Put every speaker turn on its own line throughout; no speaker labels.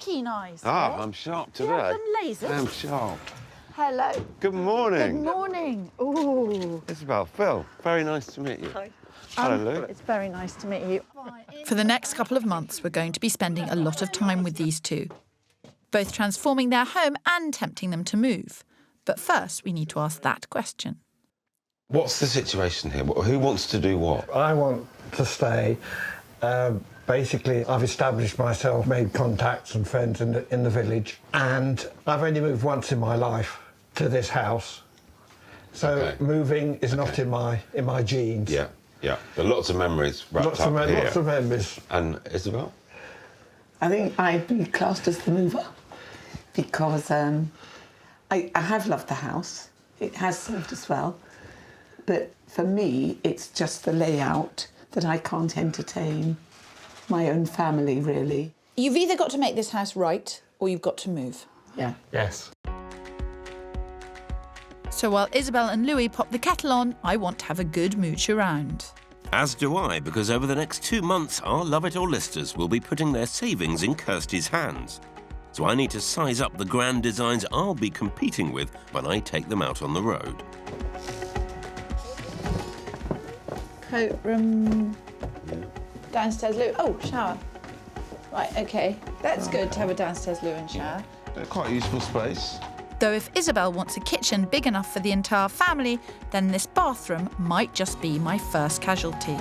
keen eyes.
Ah, I'm sharp today.
Do you have them lasers?
I'm sharp.
Hello.
Good morning.
Good morning. Ooh.
Isabel, Phil, very nice to meet you.
Hi.
Hello, Lou.
It's very nice to meet you.
For the next couple of months, we're going to be spending a lot of time with these two, both transforming their home and tempting them to move. But first, we need to ask that question.
What's the situation here? Who wants to do what?
I want to stay. Basically, I've established myself, made contacts and friends in the village, and I've only moved once in my life to this house. So moving is not in my genes.
Yeah, yeah. There are lots of memories wrapped up here.
Lots of memories.
And Isabel?
I think I'd be classed as the mover because I have loved the house. It has served us well. But for me, it's just the layout that I can't entertain my own family, really.
You've either got to make this house right or you've got to move.
Yeah.
Yes.
So while Isabel and Louis pop the kettle on, I want to have a good mooch around.
As do I, because over the next 2 months, our Love It or listers will be putting their savings in Kirsty's hands. So I need to size up the grand designs I'll be competing with when I take them out on the road.
Coat room. Downstairs loo. Oh, shower. Right, OK. That's good to have a downstairs loo and shower.
Quite a useful space.
Though if Isabel wants a kitchen big enough for the entire family, then this bathroom might just be my first casualty.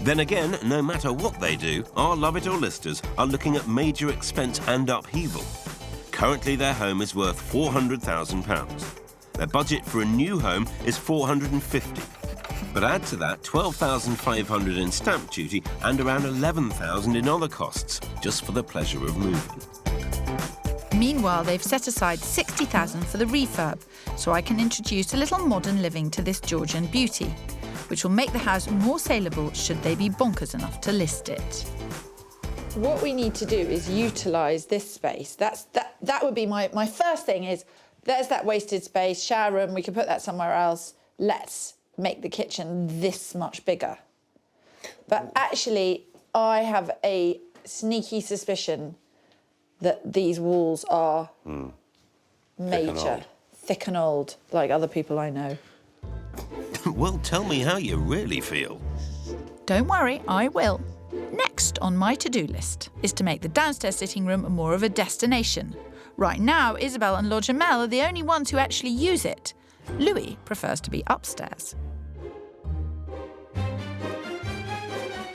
Then again, no matter what they do, our Love It or listers are looking at major expense and upheaval. Currently, their home is worth £400,000. Their budget for a new home is £450,000. But add to that £12,500 in stamp duty and around £11,000 in other costs, just for the pleasure of moving.
Meanwhile, they've set aside £60,000 for the refurb, so I can introduce a little modern living to this Georgian beauty, which will make the house more saleable should they be bonkers enough to list it.
What we need to do is utilise this space. That would be my first thing is, there's that wasted space, shower room, we could put that somewhere else. Let's make the kitchen this much bigger. But actually, I have a sneaky suspicion that these walls are major, thick and old, like other people I know.
Well, tell me how you really feel.
Don't worry, I will. Next on my to-do list is to make the downstairs sitting room more of a destination. Right now, Isabel and Lord Jamel are the only ones who actually use it. Louis prefers to be upstairs.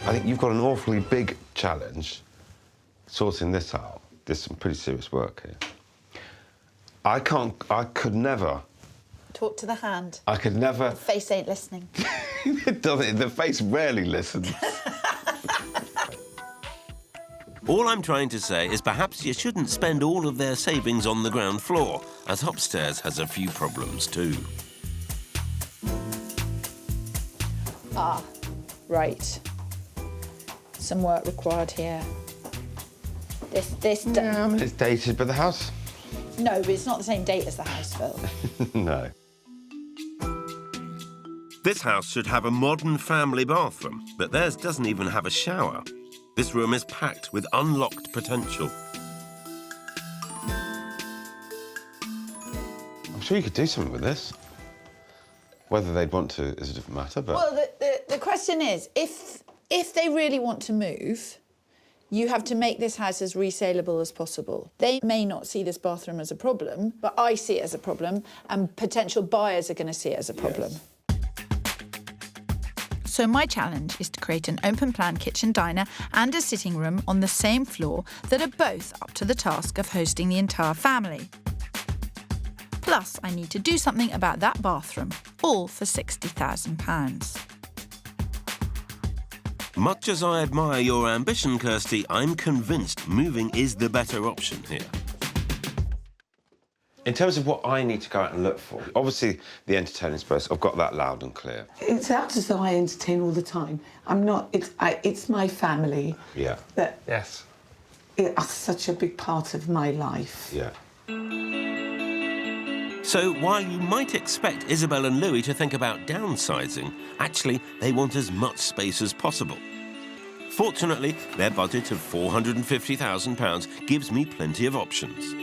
I think you've got an awfully big challenge sorting this out. There's some pretty serious work here. I could never...
Talk to the hand.
I could never...
The face ain't listening.
It doesn't. The face rarely listens.
All I'm trying to say is perhaps you shouldn't spend all of their savings on the ground floor, as upstairs has a few problems too.
Ah, right. Some work required here.
Yeah, I mean, it's dated, but the house...
No, but it's not the same date as the house, Phil.
No.
This house should have a modern family bathroom, but theirs doesn't even have a shower. This room is packed with unlocked potential.
I'm sure you could do something with this. Whether they'd want to is a different matter, but...
Well, the question is, if they really want to move, you have to make this house as resaleable as possible. They may not see this bathroom as a problem, but I see it as a problem, and potential buyers are going to see it as a problem.
Yes.
So my challenge is to create an open-plan kitchen diner and a sitting room on the same floor that are both up to the task of hosting the entire family. Plus, I need to do something about that bathroom, all for £60,000.
Much as I admire your ambition, Kirsty, I'm convinced moving is the better option here.
In terms of what I need to go out and look for, obviously the entertaining space, I've got that loud and clear.
It sounds as though I entertain all the time. I'm not. It's my family.
Yeah.
That
Yes.
are such a big part of my life.
Yeah.
So while you might expect Isabel and Louis to think about downsizing, actually they want as much space as possible. Fortunately, their budget of £450,000 gives me plenty of options.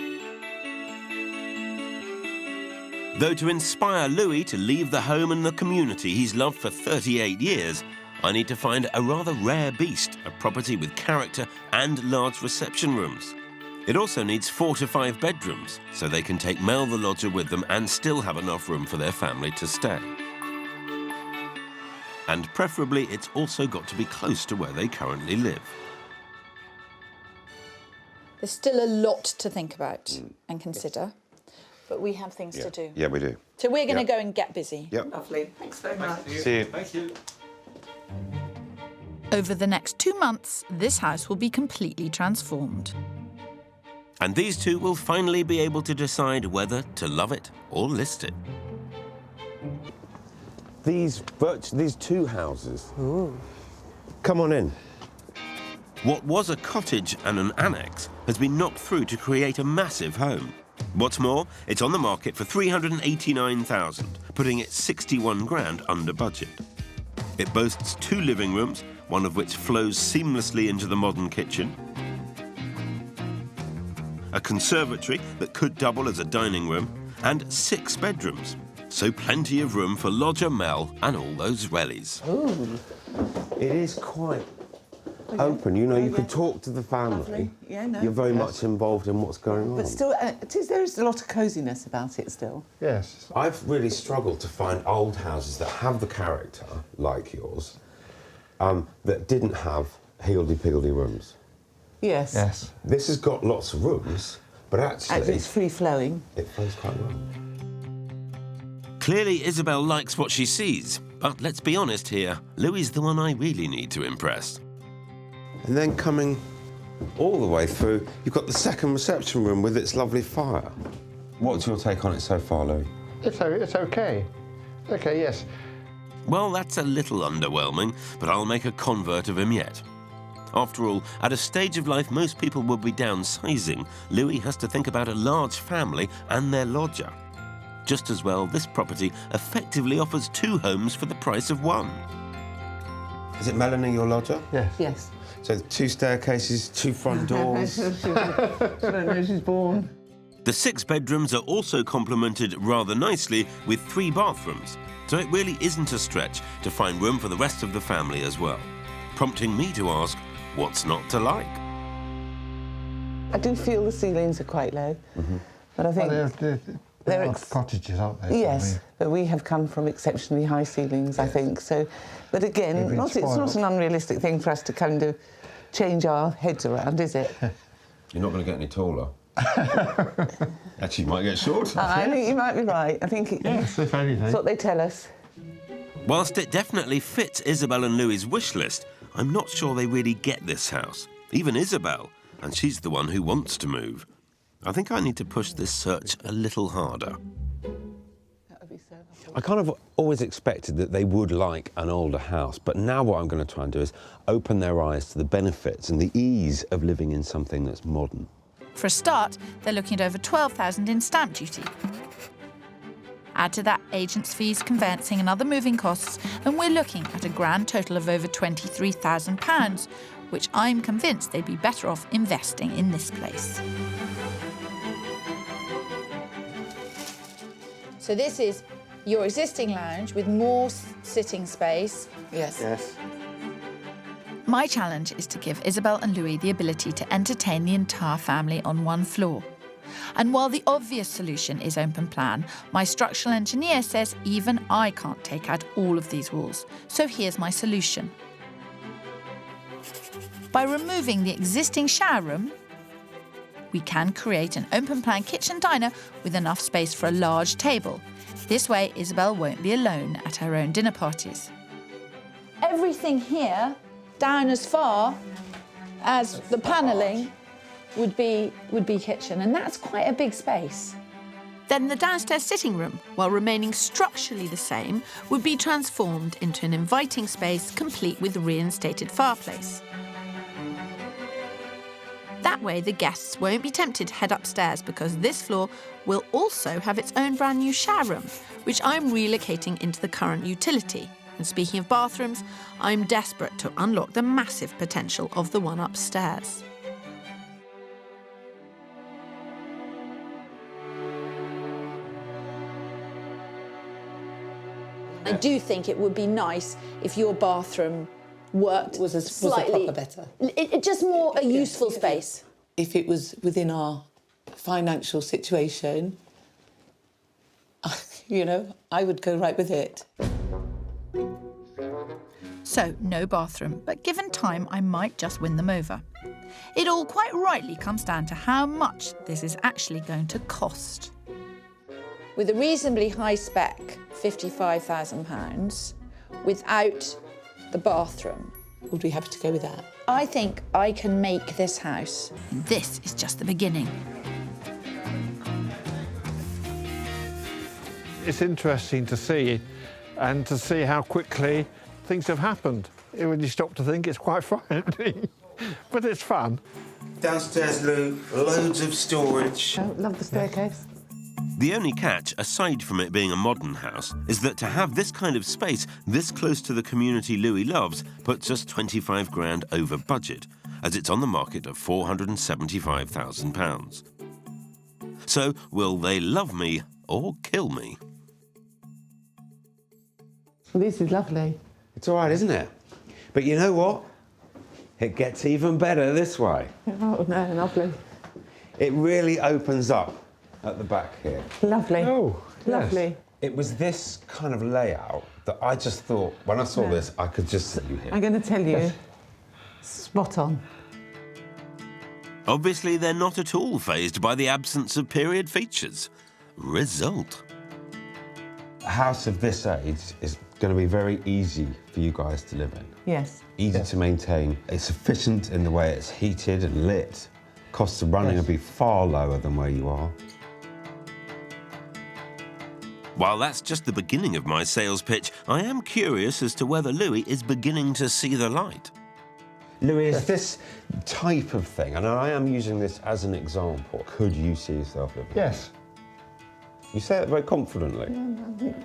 Though to inspire Louis to leave the home and the community he's loved for 38 years, I need to find a rather rare beast, a property with character and large reception rooms. It also needs 4 to 5 bedrooms, so they can take Mel the lodger with them and still have enough room for their family to stay. And preferably, it's also got to be close to where they currently live.
There's still a lot to think about and consider, but we have things to do.
Yeah, we do.
So we're going to go and get busy.
Yep.
Lovely. Thanks very much.
See you.
Thank you.
Over the next 2 months, this house will be completely transformed.
And these two will finally be able to decide whether to love it or list it.
These two houses. Ooh. Come on in.
What was a cottage and an annex has been knocked through to create a massive home. What's more, it's on the market for $389,000, putting it 61 grand under budget. It boasts 2 living rooms, one of which flows seamlessly into the modern kitchen, a conservatory that could double as a dining room, and 6 bedrooms. So plenty of room for lodger Mel and all those wellies.
Ooh. It is quite open. You know, you could talk to the family.
Lovely. Yeah, no.
You're very much involved in what's going on.
But still, there is a lot of cosiness about it still.
Yes.
I've really struggled to find old houses that have the character, like yours, that didn't have higgledy-piggledy rooms.
Yes.
Yes.
This has got lots of rooms, but actually
it's free-flowing.
it flows quite well.
Clearly, Isabel likes what she sees. But let's be honest here, Louis is the one I really need to impress.
And then coming all the way through, you've got the second reception room with its lovely fire. What's your take on it so far, Louis?
It's okay. Okay, yes.
Well, that's a little underwhelming, but I'll make a convert of him yet. After all, at a stage of life most people will be downsizing, Louis has to think about a large family and their lodger. Just as well, this property effectively offers 2 homes for the price of 1.
Is it Melanie, your lodger?
Yes.
Yes.
So 2 staircases, 2 front doors.
She's born.
The 6 bedrooms are also complemented rather nicely with 3 bathrooms, so it really isn't a stretch to find room for the rest of the family as well, prompting me to ask, what's not to like?
I do feel the ceilings are quite low, but I think...
They're cottages, aren't they?
Yes, but we have come from exceptionally high ceilings, I think. So, but again, it's not an unrealistic thing for us to kind of change our heads around, is it?
You're not going to get any taller. Actually, you might get shorter.
I think you might be right. I think
Yes, if anything.
that's what they tell us.
Whilst it definitely fits Isabel and Louis' wish list, I'm not sure they really get this house. Even Isabel, and she's the one who wants to move. I think I need to push this search a little harder.
That would be so lovely.
I kind of always expected that they would like an older house, but now what I'm going to try and do is open their eyes to the benefits and the ease of living in something that's modern.
For a start, they're looking at over £12,000 in stamp duty. Add to that agents' fees, conveyancing and other moving costs, and we're looking at a grand total of over £23,000, which I'm convinced they'd be better off investing in this place.
So this is your existing lounge with more sitting space.
Yes.
Yes.
My challenge is to give Isabel and Louis the ability to entertain the entire family on 1 floor. And while the obvious solution is open plan, my structural engineer says even I can't take out all of these walls. So here's my solution. By removing the existing shower room, we can create an open plan kitchen diner with enough space for a large table. This way, Isabel won't be alone at her own dinner parties.
Everything here, down as far as the panelling, would be kitchen, and that's quite a big space.
Then the downstairs sitting room, while remaining structurally the same, would be transformed into an inviting space complete with a reinstated fireplace. That way, the guests won't be tempted to head upstairs because this floor will also have its own brand new shower room, which I'm relocating into the current utility. And speaking of bathrooms, I'm desperate to unlock the massive potential of the one upstairs.
I do think it would be nice if your bathroom worked slightly
proper better.
It just more a useful space.
If it was within our financial situation, you know, I would go right with it.
So, no bathroom, but given time, I might just win them over. It all quite rightly comes down to how much this is actually going to cost.
With a reasonably high spec, £55,000, without the bathroom,
Would be happy to go with that.
I think I can make this house.
And this is just the beginning.
It's interesting to see, and to see how quickly things have happened. When you stop to think, it's quite frightening, but it's fun.
Downstairs, Lou, loads of storage.
Oh, love the staircase.
The only catch, aside from it being a modern house, is that to have this kind of space this close to the community Louis loves puts us 25 grand over budget, as it's on the market at £475,000. So, will they love me or kill me?
Well, this is lovely.
It's all right, isn't it? But you know what? It gets even better this way.
Oh, no, lovely.
It really opens up at the back here.
Lovely.
Oh,
lovely.
yes.
It was this kind of layout that I just thought, when I saw this, I could just see you here.
I'm going to tell you, spot on.
Obviously, they're not at all fazed by the absence of period features. Result.
A house of this age is going to be very easy for you guys to live in.
Yes.
Easy to maintain. It's efficient in the way it's heated and lit. Costs of running will be far lower than where you are.
While that's just the beginning of my sales pitch, I am curious as to whether Louis is beginning to see the light.
Louis, is this type of thing, and I am using this as an example, could you see yourself living?
Yes.
You say it very confidently.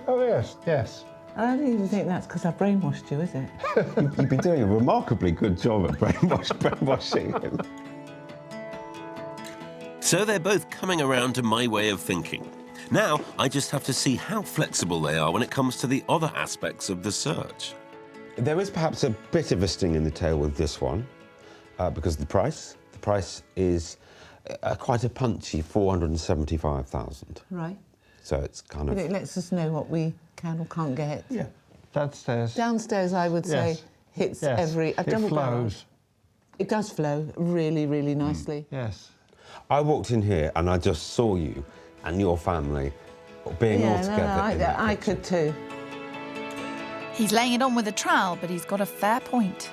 Oh, yes, yes.
I don't even think that's because I brainwashed you, is it?
You've been doing a remarkably good job at brainwashing him.
So they're both coming around to my way of thinking. Now, I just have to see how flexible they are when it comes to the other aspects of the search.
There is perhaps a bit of a sting in the tail with this one, because of the price. The price is quite a punchy £475,000.
Right.
So it's kind of...
But it lets us know what we can or can't get.
Yeah. Downstairs.
Downstairs, I would say, hits every... A double
flows.
It does flow really, really nicely.
Yes.
I walked in here and I just saw you and your family being all together. in that
I
kitchen.
could too.
He's laying it on with a trowel, but he's got a fair point.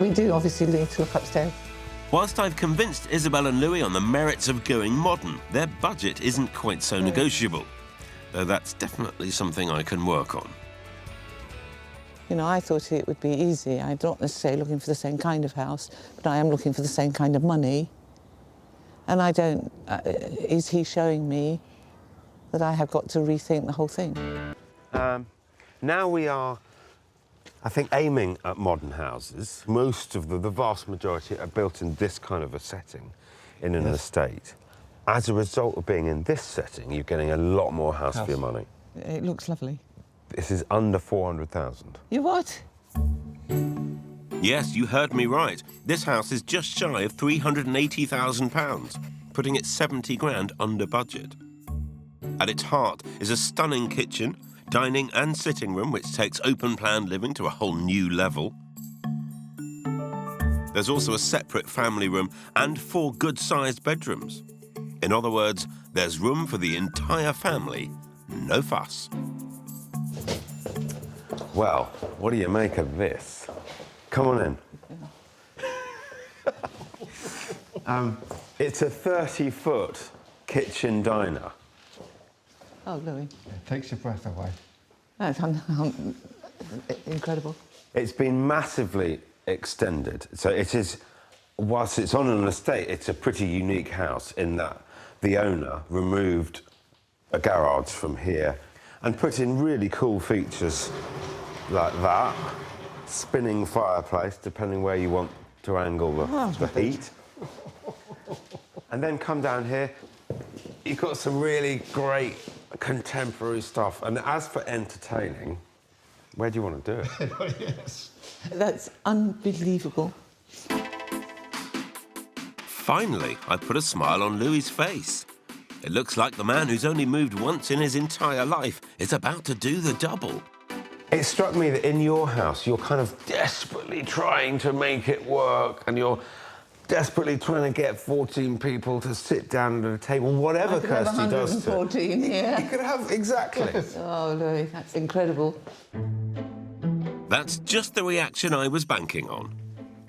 We do obviously need to look upstairs.
Whilst I've convinced Isabel and Louis on the merits of going modern, their budget isn't quite so negotiable. Though that's definitely something I can work on.
You know, I thought it would be easy. I'm not necessarily looking for the same kind of house, but I am looking for the same kind of money. And I don't... is he showing me that I have got to rethink the whole thing?
Now we are, I think, aiming at modern houses. Most of the vast majority are built in this kind of a setting, in an estate. As a result of being in this setting, you're getting a lot more house for your money.
It looks lovely.
This is under 400,000.
You what?
Yes, you heard me right. This house is just shy of £380,000, putting it 70 grand under budget. At its heart is a stunning kitchen, dining and sitting room, which takes open-plan living to a whole new level. There's also a separate family room and 4 good-sized bedrooms. In other words, there's room for the entire family, no fuss.
Well, what do you make of this? Come on in. It's a 30-foot kitchen diner.
Oh, Louis.
It takes your breath away.
That's incredible.
It's been massively extended. So it is, whilst it's on an estate, it's a pretty unique house in that the owner removed a garage from here and put in really cool features like that. Spinning fireplace, depending where you want to angle the heat. And then come down here. You've got some really great contemporary stuff. And as for entertaining, where do you want to do it?
Yes.
That's unbelievable.
Finally, I put a smile on Louis's face. It looks like the man who's only moved once in his entire life is about to do the double.
It struck me that in your house, you're kind of desperately trying to make it work, and you're desperately trying to get 14 people to sit down at a table, whatever Kirsty does to.
114 here.
You could have, exactly.
Oh, Louis, that's incredible.
That's just the reaction I was banking on.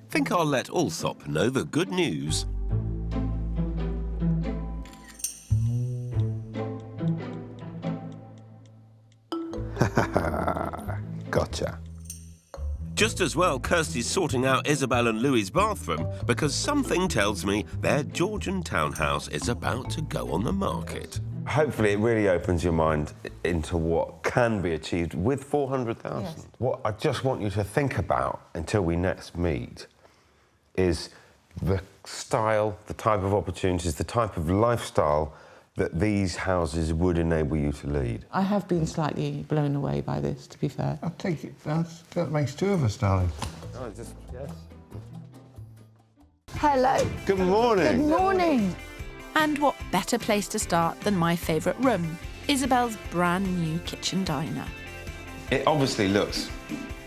Think I'll let Alsop know the good news.
Gotcha.
Just as well Kirsty's sorting out Isabel and Louis's bathroom, because something tells me their Georgian townhouse is about to go on the market.
Hopefully it really opens your mind into what can be achieved with 400,000.
Yes.
What I just want you to think about until we next meet is the style, the type of opportunities, the type of lifestyle that these houses would enable you to lead.
I have been slightly blown away by this, to be fair.
I take it that makes two of us, darling.
No, just, yes.
Hello.
Good morning.
Good morning.
And what better place to start than my favourite room, Isabel's brand new kitchen diner.
It obviously looks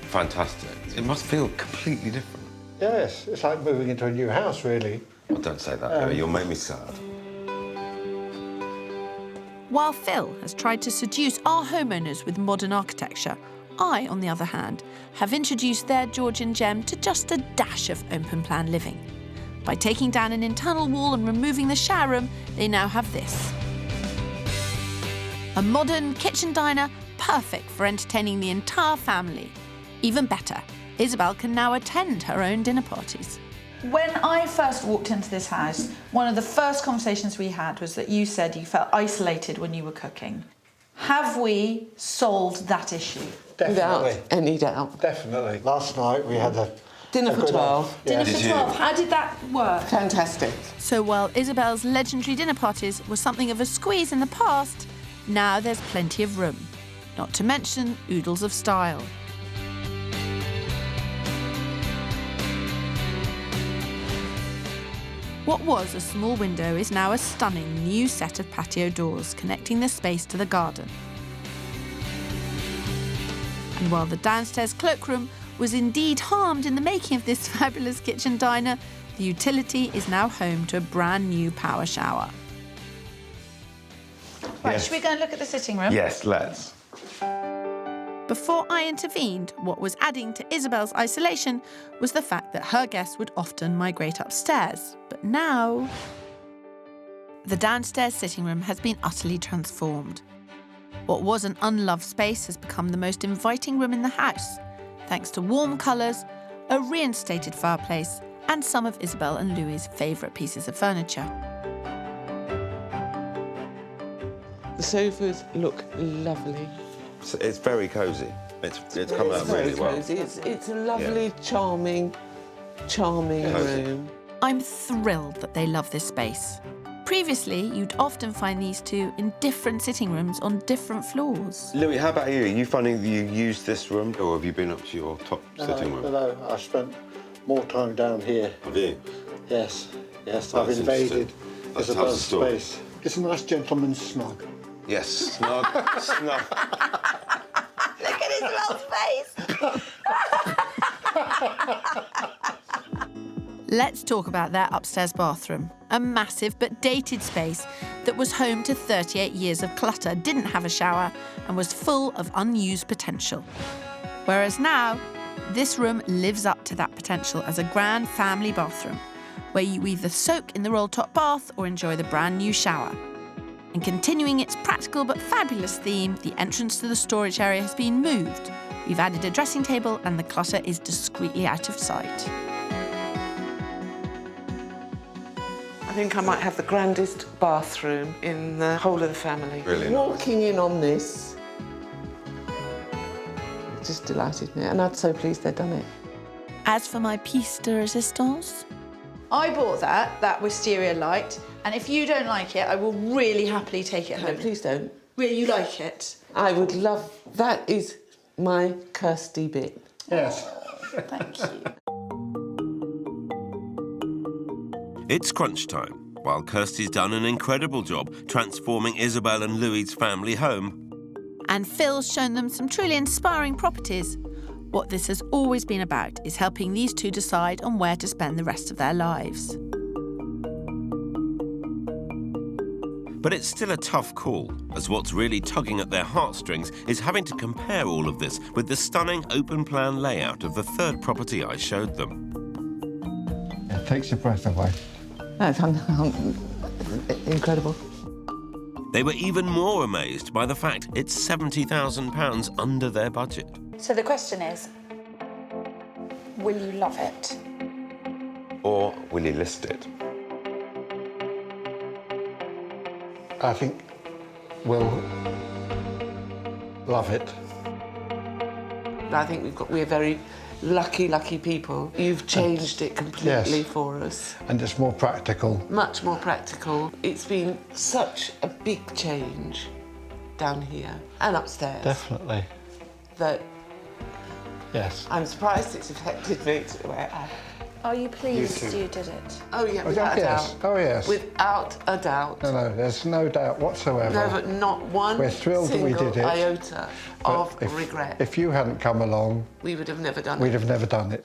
fantastic. It must feel completely different.
Yes, it's like moving into a new house, really.
Oh, don't say that, you'll make me sad.
While Phil has tried to seduce our homeowners with modern architecture, I, on the other hand, have introduced their Georgian gem to just a dash of open-plan living. By taking down an internal wall and removing the shower room, they now have this. A modern kitchen diner, perfect for entertaining the entire family. Even better, Isabel can now attend her own dinner parties.
When I first walked into this house, one of the first conversations we had was that you said you felt isolated when you were cooking. Have we solved that issue?
Definitely.
Without any doubt.
Definitely. Last night we had a
Dinner for
good
12.
Dinner for 12, how did that work?
Fantastic.
So while Isabel's legendary dinner parties were something of a squeeze in the past, now there's plenty of room. Not to mention oodles of style. What was a small window is now a stunning new set of patio doors connecting the space to the garden. And while the downstairs cloakroom was indeed harmed in the making of this fabulous kitchen diner, the utility is now home to a brand new power shower.
Right,
Yes.
should we go and look at the sitting room?
Yes, let's.
Before I intervened, what was adding to Isabel's isolation was the fact that her guests would often migrate upstairs. But now, the downstairs sitting room has been utterly transformed. What was an unloved space has become the most inviting room in the house, thanks to warm colours, a reinstated fireplace, and some of Isabel and Louis's favourite pieces of furniture.
The sofas look lovely.
It's very cosy. It's come out really well.
Cosy. It's a lovely, charming
Cosy.
room.
I'm thrilled that they love this space. Previously, you'd often find these two in different sitting rooms on different floors.
Louis, how about you? Are you finding that you use this room, or have you been up to your top sitting room?
No, I spent more time down here.
Have you?
Yes, yes,
Oh,
I've
that's
invaded
interesting. That tells
Isabel's
the story.
space. It's a nice gentleman's snug.
Yes, snug, snug.
Look at Isabel's face!
Let's talk about their upstairs bathroom. A massive but dated space that was home to 38 years of clutter, didn't have a shower, and was full of unused potential. Whereas now, this room lives up to that potential as a grand family bathroom, where you either soak in the roll-top bath or enjoy the brand new shower. And continuing its practical but fabulous theme, the entrance to the storage area has been moved. We've added a dressing table and the clutter is discreetly out of sight.
I think I might have the grandest bathroom in the whole of the family.
Really nice.
Walking in on this, just delighted in it, and I'm so pleased they've done it.
As for my piece de resistance,
I bought that wisteria light, and if you don't like it, I will really happily take it
No,
home.
please don't.
Really, you like it?
I would love... That is my Kirsty bit.
Yes.
Thank you.
It's crunch time, while Kirsty's done an incredible job transforming Isabel and Louis's family home.
and Phil's shown them some truly inspiring properties. What this has always been about is helping these two decide on where to spend the rest of their lives.
But it's still a tough call, as what's really tugging at their heartstrings is having to compare all of this with the stunning open-plan layout of the third property I showed them.
It takes your breath away.
That's incredible.
They were even more amazed by the fact it's £70,000 under their budget.
So the question is, will you love it?
Or will you list it?
I think we'll love it.
I think we're very lucky people. You've changed it completely for us.
And it's more practical.
Much more practical. It's been such a big change down here and upstairs.
Definitely.
That
Yes.
I'm surprised it's affected me to where I...
Are you pleased you did it?
Oh yeah,
Oh,
without a
yes.
doubt.
Oh, yes.
Without a doubt.
No, there's no doubt whatsoever.
No, but not one
We're thrilled that we
single
did it,
iota
But
of regret.
If you hadn't come along,
We would have never done
we'd
it.
have never done it.